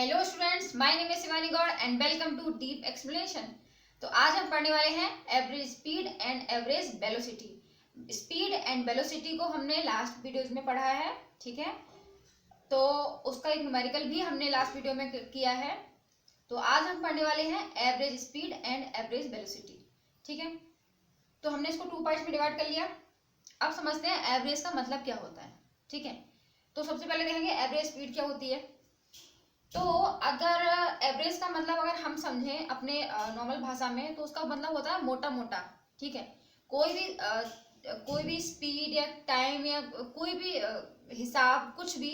Hello students, my name is Shivani Gaur and welcome to deep explanation. तो आज हम पढ़ने वाले हैं average speed and average velocity. Speed and velocity को हमने लास्ट वीडियोज में पढ़ा है, ठीक है। तो उसका एक न्यूमेरिकल भी हमने लास्ट वीडियो में किया है। तो आज हम पढ़ने वाले हैं average speed and average velocity, ठीक है। तो हमने इसको 2 पार्ट्स में डिवाइड कर लिया। अब समझते हैं एवरेज का मतलब क्या होता है, ठीक है। तो सबसे पहले देखेंगे एवरेज स्पीड क्या होती है। तो अगर एवरेज का मतलब अगर हम समझें अपने नॉर्मल भाषा में, तो उसका मतलब होता है मोटा मोटा, ठीक है। कोई भी स्पीड या टाइम या कोई भी हिसाब कुछ भी,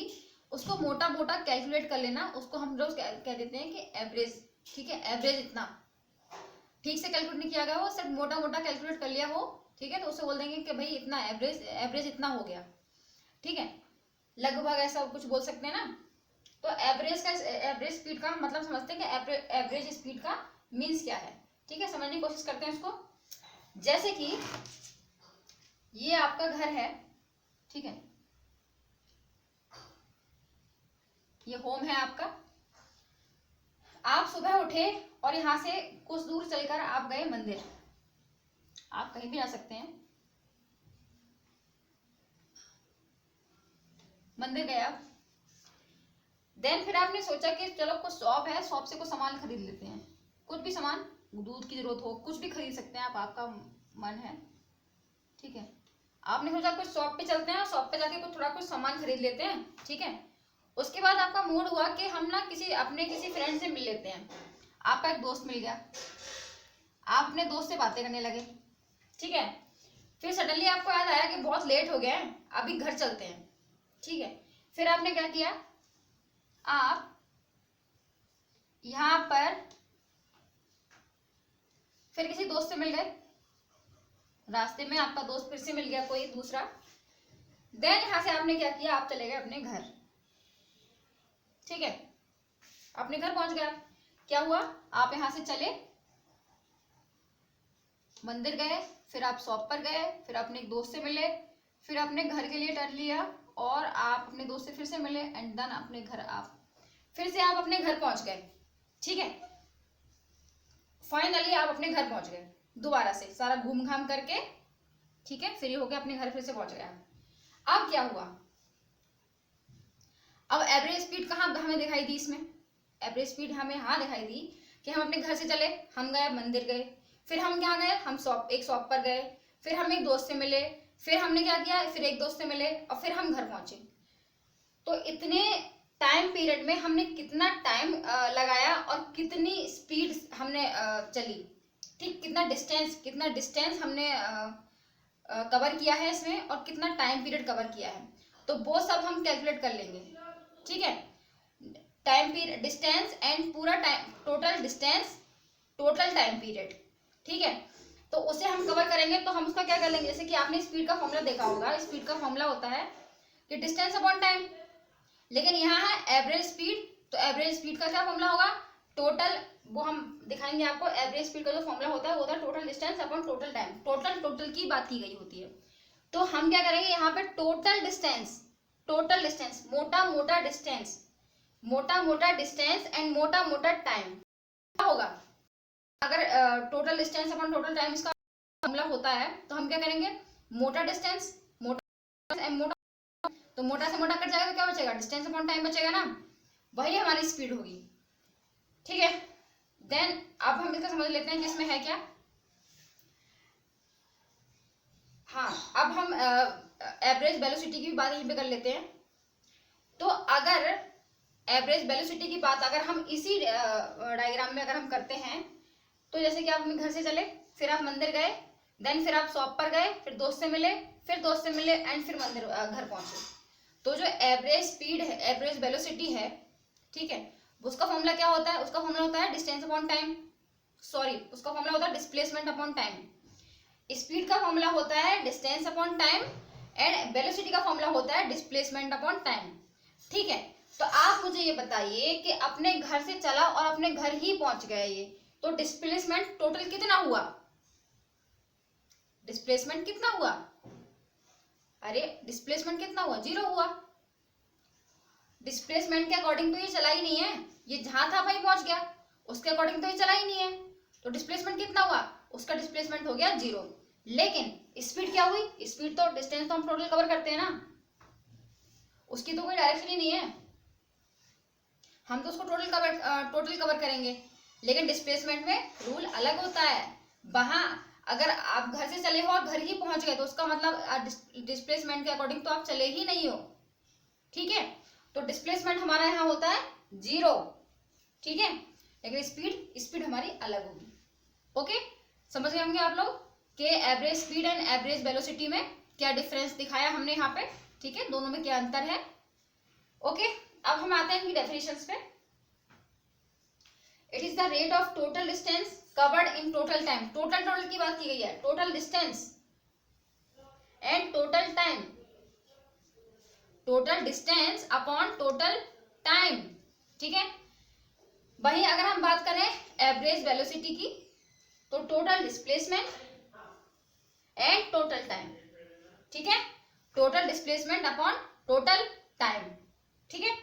उसको मोटा मोटा कैलकुलेट कर लेना, उसको हम लोग कह देते हैं कि एवरेज, ठीक है। एवरेज इतना ठीक से कैलकुलेट नहीं किया गया हो, सिर्फ मोटा मोटा कैलकुलेट कर लिया हो, ठीक है, तो उससे बोल देंगे कि भाई इतना एवरेज इतना हो गया, ठीक है। लगभग ऐसा कुछ बोल सकते हैं ना। तो एवरेज स्पीड का मतलब समझते हैं कि एवरेज स्पीड का मीन्स क्या है, ठीक है। समझने की कोशिश करते हैं इसको। जैसे कि ये आपका घर है, ठीक है, ये होम है आपका। आप सुबह उठे और यहां से कुछ दूर चलकर आप गए मंदिर। आप कहीं भी जा सकते हैं, मंदिर गए आप। देन फिर आपने सोचा कि चलो कुछ शॉप है, शॉप से कुछ सामान खरीद लेते हैं, कुछ भी सामान, दूध की जरूरत हो, कुछ भी खरीद सकते हैं आप, आपका मन है, ठीक है। आपने सोचा कुछ शॉप पे चलते हैं, शॉप पे जाके कुछ थोड़ा कुछ सामान खरीद लेते हैं, ठीक है। उसके बाद आपका मूड हुआ कि हम ना किसी फ्रेंड से मिल लेते हैं। आपका एक दोस्त मिल गया, आप अपने दोस्त से बातें करने लगे, ठीक है। फिर सडनली आपको याद आया कि बहुत लेट हो गया है, अभी घर चलते हैं, ठीक है। फिर आपने क्या किया, आप यहां पर फिर किसी दोस्त से मिल गए, रास्ते में आपका दोस्त फिर से मिल गया कोई दूसरा। देन यहां से आपने क्या किया, आप चले गए अपने घर, ठीक है। अपने घर पहुंच गया। क्या हुआ, आप यहां से चले, मंदिर गए, फिर आप शॉप पर गए, फिर अपने एक दोस्त से मिले, फिर अपने घर के लिए टर्न लिया और आप अपने दोस्त से फिर से मिले एंड देन अपने घर आप फिर से आप अपने घर पहुंच गए, ठीक है। फाइनली आप अपने घर पहुंच गए, दोबारा से सारा घूम घाम करके, ठीक है, फ्री होके अपने घर फिर से पहुंच गया। अब क्या हुआ, अब एवरेज स्पीड कहाँ हमें दिखाई दी, इसमें एवरेज स्पीड हमें यहाँ दिखाई दी कि हम अपने घर से चले, हम गए मंदिर गए, फिर हम क्या गए, हम एक शॉप पर गए, फिर हम एक दोस्त से मिले, फिर हमने क्या किया, फिर एक दोस्त से मिले और फिर हम घर पहुंचे। तो इतने टाइम पीरियड में हमने कितना टाइम लगाया और कितनी स्पीड हमने चली, ठीक, कितना डिस्टेंस हमने कवर किया है इसमें और कितना टाइम पीरियड कवर किया है, तो वो सब हम कैलकुलेट कर लेंगे, ठीक है। टाइम पीरियड, डिस्टेंस एंड पूरा time, total distance, total time period, ठीक है। तो उसे हम कवर करेंगे। तो हम उसका क्या कर लेंगे, जैसे कि आपने स्पीड का फॉर्मूला देखा होगा, स्पीड का फॉर्मूला होता है कि डिस्टेंस अपॉन टाइम, लेकिन यहाँ है एवरेज स्पीड, तो एवरेज स्पीड का क्या फॉर्मूला होगा, टोटल, वो हम दिखाएंगे आपको। एवरेज स्पीड का जो फॉर्मूला होता है वो होता है total distance upon total time, total की बात की गई होती है। तो हम क्या करेंगे यहाँ पे, टोटल डिस्टेंस, मोटा मोटा डिस्टेंस एंड मोटा मोटा टाइम क्या होगा। अगर total distance upon total time इसका फॉर्मूला होता है, तो हम क्या करेंगे, मोटा डिस्टेंस एंड मोटा, तो मोटा से मोटा कट जाएगा तो क्या बचेगा, डिस्टेंस अपॉन टाइम बचेगा ना, वही हमारी स्पीड होगी, ठीक है। देन अब हम इसका समझ लेते हैं कि इसमें है क्या। हाँ, अब हम एवरेज वेलोसिटी की भी बात यहीं पे कर लेते हैं। तो अगर एवरेज वेलोसिटी की बात अगर हम इसी डायग्राम में अगर हम करते हैं, तो जैसे कि आप अपने घर से चले, फिर आप मंदिर गए, देन फिर आप शॉप पर गए, फिर दोस्त से मिले, एंड फिर मंदिर घर पहुंचे। तो जो एवरेज स्पीड है, एवरेज वेलोसिटी है, ठीक है, उसका फॉर्मूला क्या होता है, उसका फॉर्मूला होता है डिस्टेंस अपॉन टाइम, सॉरी, उसका फॉर्मूला होता है डिस्प्लेसमेंट अपॉन टाइम। स्पीड का फॉर्मूला होता है distance upon time and velocity का फॉर्मूला होता है डिस्प्लेसमेंट अपॉन टाइम, ठीक है। तो आप मुझे ये बताइए कि अपने घर से चला और अपने घर ही पहुंच गया ये, तो डिस्प्लेसमेंट टोटल कितना हुआ, डिस्प्लेसमेंट कितना हुआ, अरे डिस्प्लेसमेंट कितना हुआ, 0 हुआ। डिस्प्लेसमेंट के अकॉर्डिंग तो ये चला ही नहीं है, ये जहां था वहीं पहुंच गया, उसके अकॉर्डिंग तो ये चला ही नहीं है, तो डिस्प्लेसमेंट कितना हुआ, उसका डिस्प्लेसमेंट हो गया 0। लेकिन स्पीड क्या हुई, स्पीड तो डिस्टेंस तो हम टोटल कवर करते हैं ना, उसकी तो कोई डायरेक्शन ही नहीं है, हम तो उसको टोटल कवर करेंगे। लेकिन डिस्प्लेसमेंट में रूल अलग होता है, वहां अगर आप घर से चले हो और घर ही पहुंच गए तो उसका मतलब डिस्प्लेसमेंट के अकॉर्डिंग तो आप चले ही नहीं हो, ठीक है। तो डिस्प्लेसमेंट हमारा यहाँ होता है 0, ठीक है, लेकिन स्पीड हमारी अलग होगी। ओके, समझ गए होंगे आप लोग कि average speed and average velocity में क्या डिफरेंस दिखाया हमने यहाँ पे, ठीक है, दोनों में क्या अंतर है। ओके, अब हम आते हैं इनकी डेफिनेशंस पे। It is the rate of total distance covered in total time, total की बात की गई है, total distance and total time, total distance upon total time, ठीक है। वही अगर हम बात करें एवरेज वेलोसिटी की, तो total displacement and total time, ठीक है, total displacement upon total time, ठीक है।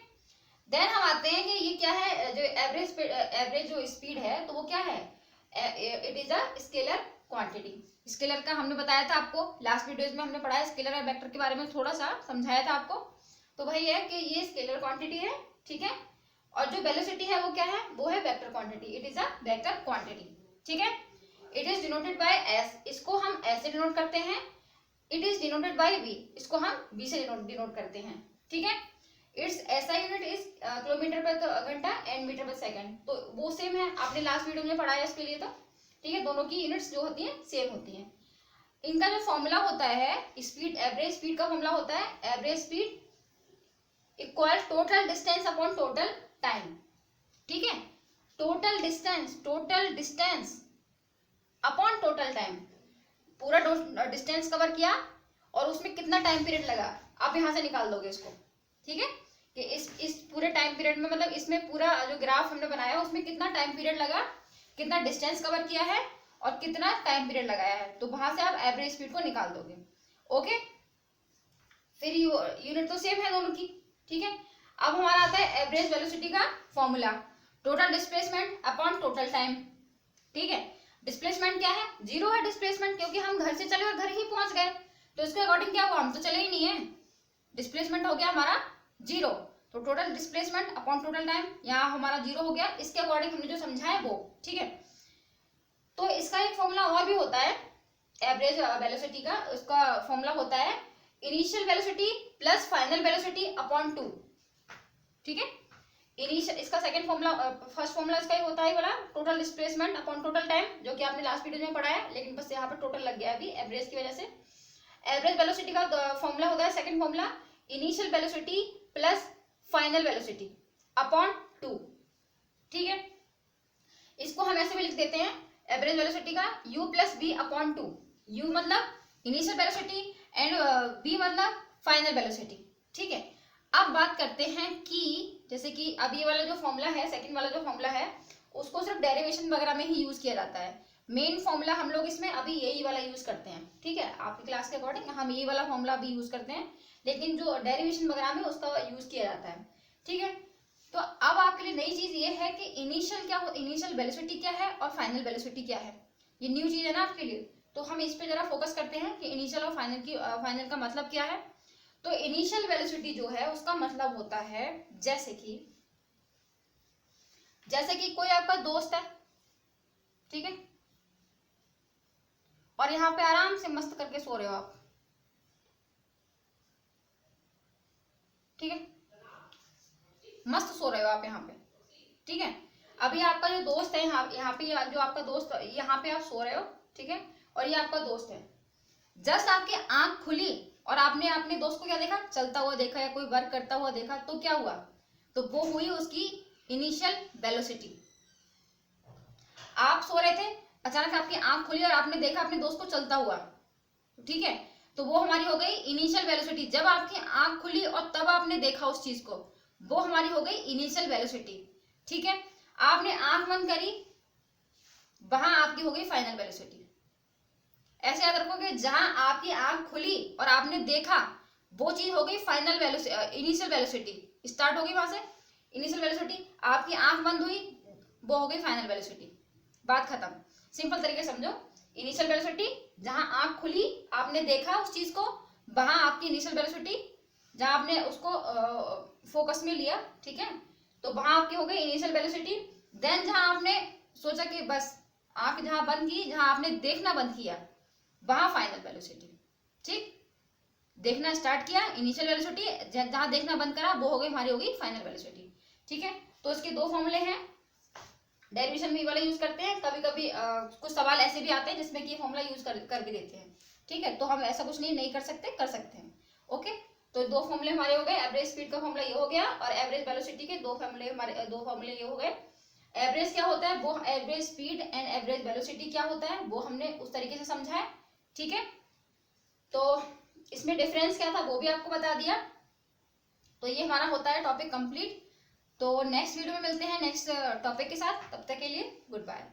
देन हम आते हैं कि ये क्या है, जो एवरेज जो स्पीड है तो वो क्या है, it is a scalar quantity. Scalar का हमने बताया था आपको लास्ट वीडियोज में, हमने पढ़ा स्केलर और वेक्टर के बारे में, थोड़ा सा समझाया था आपको। तो वही है कि ये स्केलर क्वांटिटी है, ठीक है, और जो वेलोसिटी है वो क्या है, वो है vector quantity, it is a vector quantity, ठीक है। It is denoted by S, इसको हम ऐसे डिनोट करते हैं। It is denoted by V, इसको हम वी से डिनोट करते हैं, ठीक है। इट्स ऐसा यूनिट इज किलोमीटर पर घंटा एंड मीटर पर सेकंड, तो वो सेम है, आपने लास्ट वीडियो में पढ़ा है इसके लिए, तो ठीक है, दोनों की यूनिट्स जो होती हैं सेम होती हैं। इनका जो फॉर्मूला होता है स्पीड, एवरेज स्पीड का फॉर्मूला होता है average speed equal total distance upon total time, ठीक है, total distance upon total time, पूरा डिस्टेंस कवर किया और उसमें कितना टाइम पीरियड लगा, आप यहां से निकाल दोगे इसको, ठीक है, कि इस पूरे टाइम पीरियड में, मतलब इसमें पूरा जो ग्राफ हमने बनाया उसमें कितना टाइम पीरियड लगा, कितना डिस्टेंस कवर किया है और कितना टाइम पीरियड लगाया है, तो वहां से आप एवरेज स्पीड को निकाल दोगे। ओके, फिर यूनिट तो सेम है दोनों की, ठीक है। अब हमारा आता है एवरेज वेलोसिटी का formula, total displacement upon total time, ठीक है। डिस्प्लेसमेंट क्या है, 0 है डिस्प्लेसमेंट, क्योंकि हम घर से चले और घर ही पहुंच गए, तो इसके अकॉर्डिंग क्या हुआ, हम तो चले ही नहीं है, डिस्प्लेसमेंट हो गया हमारा 0, तो total displacement upon total time यहाँ हमारा 0 हो गया, इसके अकॉर्डिंग हमने जो समझा है वो, ठीक है। तो इसका एक फॉर्मूला और भी होता है एवरेज वेलोसिटी का, उसका फॉर्मूला होता है initial velocity plus final velocity upon 2, ठीक है। इनिशियल, इसका सेकंड फॉर्मूला, फर्स्ट फॉर्मूला इसका ही होता है वाला total displacement upon total time, जो कि आपने लास्ट वीडियो में पढ़ा है, लेकिन बस यहाँ पर टोटल लग गया अभी एवरेज की वजह से। एवरेज वेलोसिटी का फॉर्मूला होता है second formula initial velocity plus final velocity upon 2, ठीक है। इसको हम ऐसे भी लिख देते हैं एवरेज वेलोसिटी का u plus B upon 2, u मतलब इनिशियल वेलोसिटी एंड b मतलब फाइनल वेलोसिटी, ठीक है। अब बात करते हैं कि जैसे कि अब ये वाला जो फॉर्मूला है, सेकंड वाला जो फॉर्मूला है, उसको सिर्फ डेरिवेशन वगैरह में ही यूज किया जाता है, मेन फॉर्मूला हम लोग इसमें अभी यही वाला यूज करते हैं, ठीक है। आपकी क्लास के अकॉर्डिंग हम यही वाला फॉर्मूला अभी यूज करते हैं, लेकिन जो डेरिवेशन वगैरह में उसका यूज किया जाता है, ठीक है। तो अब आपके लिए नई चीज ये है कि इनिशियल क्या हो, इनिशियल वेलोसिटी क्या है और फाइनल वेलोसिटी क्या है, ये न्यू चीज है ना आपके लिए, तो हम इस पे जरा फोकस करते हैं कि इनिशियल और फाइनल का मतलब क्या है। तो इनिशियल वेलोसिटी जो है उसका मतलब होता है जैसे कि कोई आपका दोस्त है, ठीक है, और यहाँ पे आराम से मस्त करके सो रहे हो आप, ठीक है, मस्त सो रहे हो आप यहाँ पे, ठीक है। अभी आपका जो दोस्त है यहाँ पे जो आपका दोस्त, यहाँ पे आप सो रहे हो, ठीक है, और ये आपका दोस्त है, जस्ट आपकी आंख खुली और आपने अपने दोस्त को क्या देखा, चलता हुआ देखा या कोई वर्क करता हुआ देखा, तो क्या हुआ, तो वो हुई उसकी इनिशियल वेलोसिटी। आप सो रहे थे, अचानक आपकी आंख खुली और आपने देखा अपने दोस्त को चलता हुआ, ठीक है, तो वो हमारी हो गई इनिशियल वेलोसिटी। जब आपकी आंख खुली और तब आपने देखा उस चीज को, वो हमारी हो गई इनिशियल वेलोसिटी, ठीक है। आपने आंख बंद करी, वहां आपकी हो गई फाइनल वेलोसिटी। ऐसे याद रखो कि जहां आपकी आंख खुली और आपने देखा, वो चीज हो गई final velocity, initial velocity start होगी वहां से, इनिशियल वेलोसिटी, आपकी आंख बंद हुई वो हो गई फाइनल वेलोसिटी, बात खत्म। सिंपल तरीके समझो, इनिशियल वेलोसिटी जहां आंख खुली आपने देखा उस चीज को, वहां आपकी इनिशियल वेलोसिटी, जहां आपने उसको फोकस में लिया, ठीक है, तो वहां आपकी हो गई इनिशियल वेलोसिटी। देन जहां आपने सोचा कि बस आंख जहां बंद की, जहां आपने देखना बंद किया, वहां फाइनल वेलोसिटी। ठीक, देखना स्टार्ट किया इनिशियल वेलोसिटी, जहां देखना बंद करा वो हो गई हमारी, होगी फाइनल वेलोसिटी। ठीक है, तो इसके दो फॉर्मूले हैं, डेरिवेशन में ये वाला यूज करते हैं, कभी कभी कुछ सवाल ऐसे भी आते हैं जिसमें कि फॉर्मूला यूज कर भी देते हैं। ठीक है, तो हम ऐसा कुछ नहीं कर सकते, कर सकते हैं। ओके, तो दो फॉर्मूले हमारे हो गए, एवरेज स्पीड का फॉर्मूला ये हो गया और एवरेज वेलोसिटी के दो फॉर्मूले हमारे, दो फॉर्मूले ये हो गए। एवरेज क्या होता है, वो average speed and average velocity क्या होता है वो हमने उस तरीके से समझा है। ठीक है, तो इसमें डिफरेंस क्या था वो भी आपको बता दिया। तो ये हमारा होता है टॉपिक कंप्लीट। तो नेक्स्ट वीडियो में मिलते हैं नेक्स्ट टॉपिक के साथ, तब तक के लिए गुड बाय।